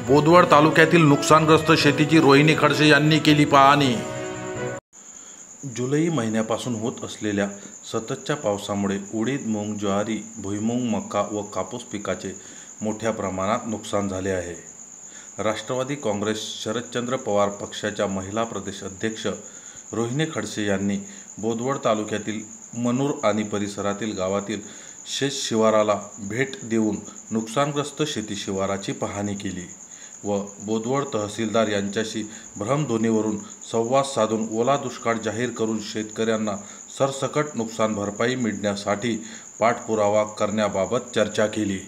बोदवड तालुक्यातील नुकसानग्रस्त शेतीची रोहिणी खडसे यांनी केली पाहणी। जुलै महिन्यापासून होत असलेल्या सततच्या पावसामुळे उडीद, मूग, ज्वारी, भुईमूग, मका व कापूस पिकाचे मोठ्या प्रमाणात नुकसान झाले आहे। राष्ट्रवादी काँग्रेस शरदचंद्र पवार पक्षाच्या महिला प्रदेश अध्यक्ष रोहिणी खडसे यांनी बोदवड तालुक्यातील मनूर आणि परिसरातील गावातील शेत शिवाराला भेट देऊन नुकसानग्रस्त शेती शिवाराची पाहणी केली व बोदवड तहसीलदार यांच्याशी भ्रमध्वनीवरून संवाद साधून ओला दुष्काळ जाहीर करून शेतकऱ्यांना सरसकट नुकसान भरपाई मिळण्यासाठी पाठपुरावा करण्याबाबत चर्चा केली।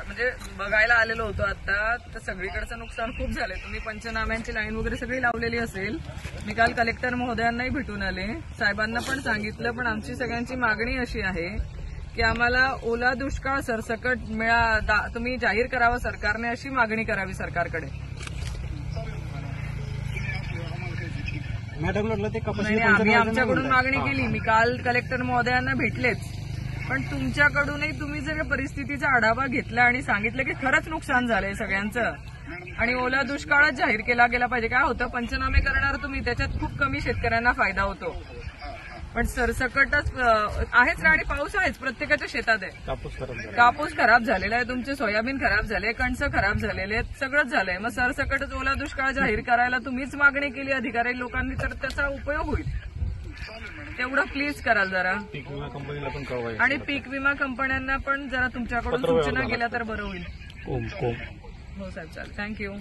म्हणजे बघायला आलेलो होतो आता, तर सगळीकडचं नुकसान खूप झालंय। तुम्ही पंचनाम्यांची लाईन वगैरे सगळी लावलेली असेल। मी काल कलेक्टर महोदयांनाही भेटून आले, साहेबांना पण सांगितलं, पण आमची सगळ्यांची मागणी अशी आहे की आम्हाला ओला दुष्काळ सरसकट तुम्ही जाहीर करावं सरकारने, अशी मागणी करावी सरकारकडे। आम्ही आमच्याकडून मागणी केली, मी काल कलेक्टर महोदयांना भेटलेच, पण तुमच्याकडूनही तुम्ही जर परिस्थितीचा आढावा घेतला आणि सांगितलं की खरंच नुकसान झालंय सगळ्यांचं आणि ओला दुष्काळच जाहीर केला गेला पाहिजे। काय होतं, पंचनामे करणार तुम्ही, त्याच्यात खूप कमी शेतकऱ्यांना फायदा होतो, पण सरसकटच आहेच आणि पाऊस आहेच, प्रत्येकाच्या शेतात आहे। कापूस खराब झालेला आहे, तुमचे सोयाबीन खराब झाले, कणसं खराब झालेले आहेत, सगळंच झालंय। मग सरसकटच ओला दुष्काळ जाहीर करायला तुम्हीच मागणी केली अधिकारी लोकांनी, तर त्याचा उपयोग होईल। तेवढं प्लीज कराल जरा, पीक विमा कंपनीला पण कळवायचं आणि पीक विमा कंपन्यांना पण जरा तुमच्याकडून सूचना केल्या तर बरं होईल। हो साहेब, चालेल, थँक्यू।